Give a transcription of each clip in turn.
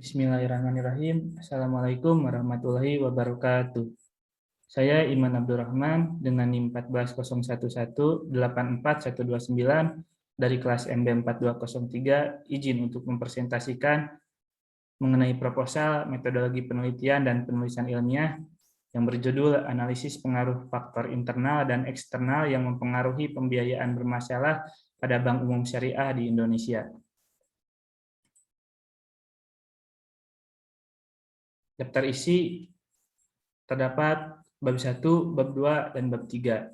Bismillahirrahmanirrahim. Assalamualaikum warahmatullahi wabarakatuh. Saya Iman Abdurrahman dengan NIM 14011-84129 dari kelas MB 4203, izin untuk mempresentasikan mengenai proposal metodologi penelitian dan penulisan ilmiah yang berjudul Analisis Pengaruh Faktor Internal dan Eksternal yang Mempengaruhi Pembiayaan Bermasalah pada Bank Umum Syariah di Indonesia. Daftar isi terdapat bab 1, bab 2, dan bab 3.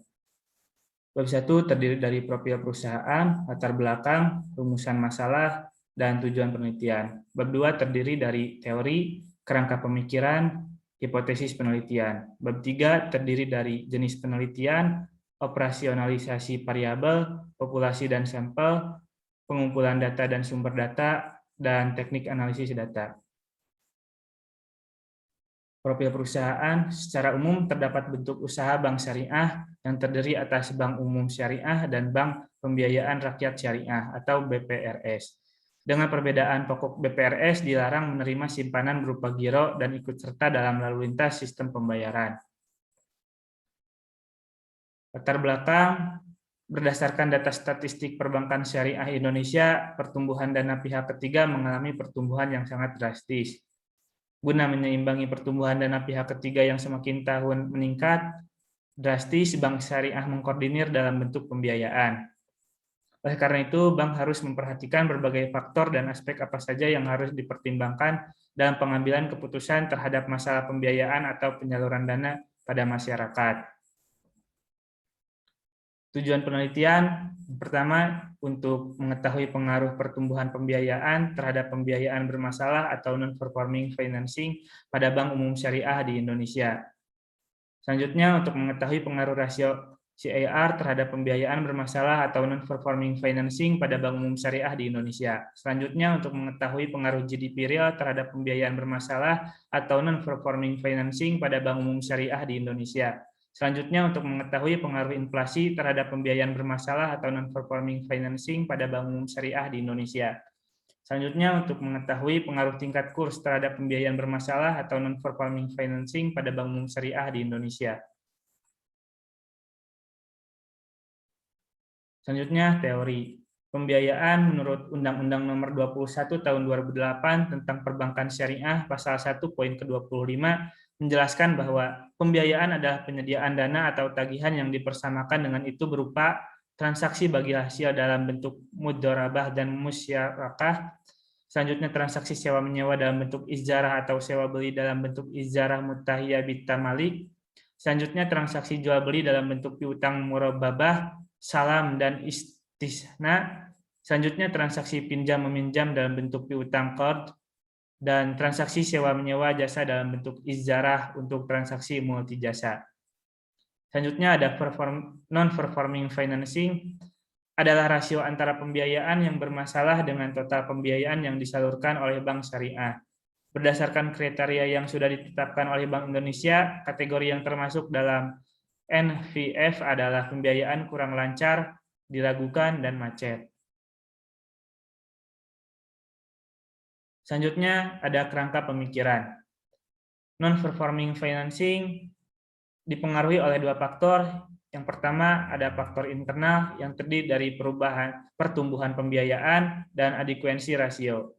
Bab 1 terdiri dari profil perusahaan, latar belakang, rumusan masalah, dan tujuan penelitian. Bab 2 terdiri dari teori, kerangka pemikiran, hipotesis penelitian. Bab 3 terdiri dari jenis penelitian, operasionalisasi variabel, populasi dan sampel, pengumpulan data dan sumber data, dan teknik analisis data. Profil perusahaan secara umum terdapat bentuk usaha bank syariah yang terdiri atas bank umum syariah dan bank pembiayaan rakyat syariah atau BPRS. Dengan perbedaan pokok BPRS dilarang menerima simpanan berupa giro dan ikut serta dalam lalu lintas sistem pembayaran. Latar belakang berdasarkan data statistik perbankan syariah Indonesia, pertumbuhan dana pihak ketiga mengalami pertumbuhan yang sangat drastis. Guna menyeimbangi pertumbuhan dana pihak ketiga yang semakin tahun meningkat drastis, bank syariah mengkoordinir dalam bentuk pembiayaan. Oleh karena itu, bank harus memperhatikan berbagai faktor dan aspek apa saja yang harus dipertimbangkan dalam pengambilan keputusan terhadap masalah pembiayaan atau penyaluran dana pada masyarakat. Tujuan penelitian pertama, untuk mengetahui pengaruh pertumbuhan pembiayaan terhadap pembiayaan bermasalah atau non-performing financing pada bank umum syariah di Indonesia. Selanjutnya, untuk mengetahui pengaruh rasio CAR terhadap pembiayaan bermasalah atau non-performing financing pada bank umum syariah di Indonesia. Selanjutnya, untuk mengetahui pengaruh GDP real terhadap pembiayaan bermasalah atau non-performing financing pada bank umum syariah di Indonesia. Selanjutnya, untuk mengetahui pengaruh inflasi terhadap pembiayaan bermasalah atau non-performing financing pada bank umum syariah di Indonesia. Selanjutnya, untuk mengetahui pengaruh tingkat kurs terhadap pembiayaan bermasalah atau non-performing financing pada bank umum syariah di Indonesia. Selanjutnya, teori. Pembiayaan menurut Undang-Undang Nomor 21 Tahun 2008 tentang Perbankan Syariah Pasal 1 Poin ke-25 menjelaskan bahwa pembiayaan adalah penyediaan dana atau tagihan yang dipersamakan dengan itu berupa transaksi bagi hasil dalam bentuk mudharabah dan musyarakah. Selanjutnya, transaksi sewa menyewa dalam bentuk ijarah atau sewa beli dalam bentuk ijarah mutahiyah bitamalik. Selanjutnya, transaksi jual beli dalam bentuk piutang murababah, salam, dan istisna. Selanjutnya, transaksi pinjam meminjam dalam bentuk piutang qard, dan transaksi sewa menyewa jasa dalam bentuk ijarah untuk transaksi multi jasa. Selanjutnya ada non-performing financing, adalah rasio antara pembiayaan yang bermasalah dengan total pembiayaan yang disalurkan oleh bank syariah. Berdasarkan kriteria yang sudah ditetapkan oleh Bank Indonesia, kategori yang termasuk dalam NVF adalah pembiayaan kurang lancar, diragukan, dan macet. Selanjutnya ada kerangka pemikiran. Non-performing financing dipengaruhi oleh dua faktor. Yang pertama ada faktor internal yang terdiri dari pertumbuhan pembiayaan dan adekuensi rasio.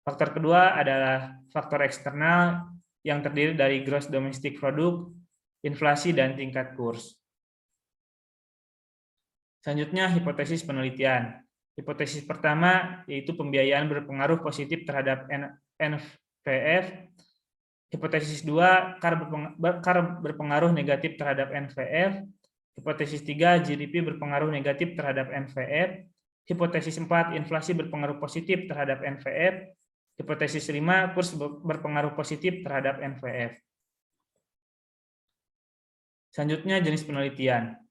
Faktor kedua adalah faktor eksternal yang terdiri dari gross domestic product, inflasi, dan tingkat kurs. Selanjutnya hipotesis penelitian. Hipotesis pertama yaitu pembiayaan berpengaruh positif terhadap NVF. Hipotesis 2, KAR berpengaruh negatif terhadap NVF. Hipotesis 3, GDP berpengaruh negatif terhadap NVF. Hipotesis 4, inflasi berpengaruh positif terhadap NVF. Hipotesis 5, kurs berpengaruh positif terhadap NVF. Selanjutnya jenis penelitian.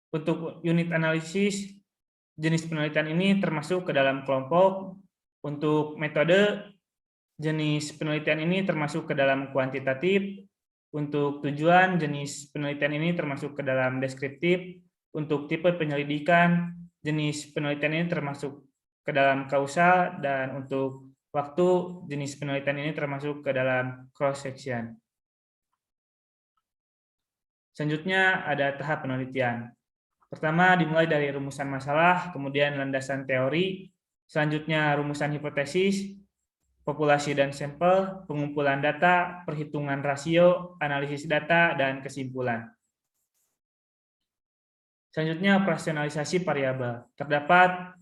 Untuk unit analisis, jenis penelitian ini termasuk ke dalam kelompok. Untuk metode, jenis penelitian ini termasuk ke dalam kuantitatif. Untuk tujuan, jenis penelitian ini termasuk ke dalam deskriptif. Untuk tipe penyelidikan, jenis penelitian ini termasuk ke dalam kausal, dan untuk waktu jenis penelitian ini termasuk ke dalam cross section. Selanjutnya ada tahap penelitian. Pertama dimulai dari rumusan masalah, kemudian landasan teori, selanjutnya rumusan hipotesis, populasi dan sampel, pengumpulan data, perhitungan rasio, analisis data, dan kesimpulan. Selanjutnya operasionalisasi variabel. Terdapat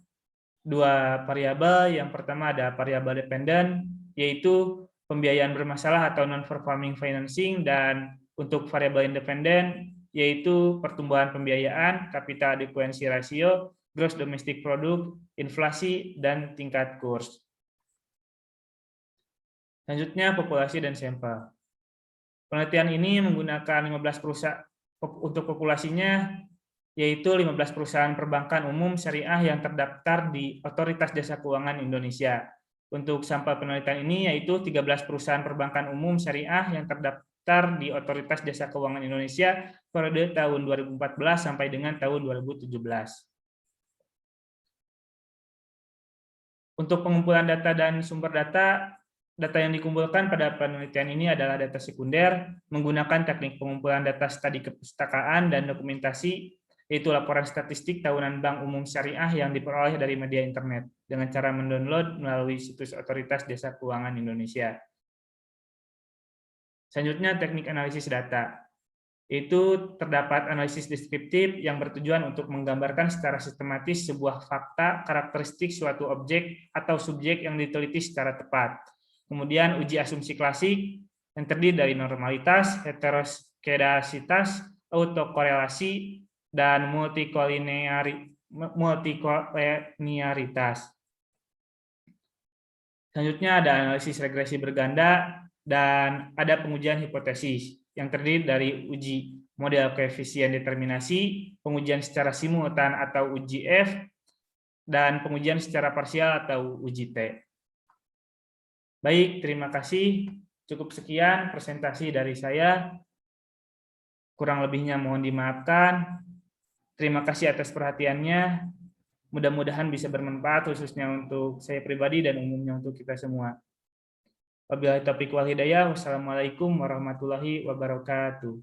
dua variabel. Yang pertama ada variabel dependen, yaitu pembiayaan bermasalah atau non-performing financing, dan untuk variabel independen yaitu pertumbuhan pembiayaan, capital adequacy ratio, gross domestic product, inflasi, dan tingkat kurs. Selanjutnya populasi dan sampel. Penelitian ini menggunakan 15 perusahaan untuk populasinya, yaitu 15 perusahaan perbankan umum syariah yang terdaftar di Otoritas Jasa Keuangan Indonesia. Untuk sampel penelitian ini yaitu 13 perusahaan perbankan umum syariah yang terdaftar di Otoritas Jasa Keuangan Indonesia periode tahun 2014 sampai dengan tahun 2017. Untuk pengumpulan data dan sumber data, data yang dikumpulkan pada penelitian ini adalah data sekunder menggunakan teknik pengumpulan data studi kepustakaan dan dokumentasi, yaitu laporan statistik tahunan Bank Umum Syariah yang diperoleh dari media internet dengan cara mendownload melalui situs Otoritas Jasa Keuangan Indonesia. Selanjutnya teknik analisis data. Itu terdapat analisis deskriptif yang bertujuan untuk menggambarkan secara sistematis sebuah fakta, karakteristik suatu objek atau subjek yang diteliti secara tepat. Kemudian uji asumsi klasik yang terdiri dari normalitas, heteroskedasitas, autokorelasi, dan multikolinearitas. Selanjutnya ada analisis regresi berganda dan ada pengujian hipotesis yang terdiri dari uji model koefisien determinasi, pengujian secara simultan atau uji F, dan pengujian secara parsial atau uji T. Baik, terima kasih. Cukup sekian presentasi dari saya. Kurang lebihnya mohon dimaafkan. Terima kasih atas perhatiannya. Mudah-mudahan bisa bermanfaat khususnya untuk saya pribadi dan umumnya untuk kita semua. Wabillahi taufiq wal hidayah. Wassalamualaikum warahmatullahi wabarakatuh.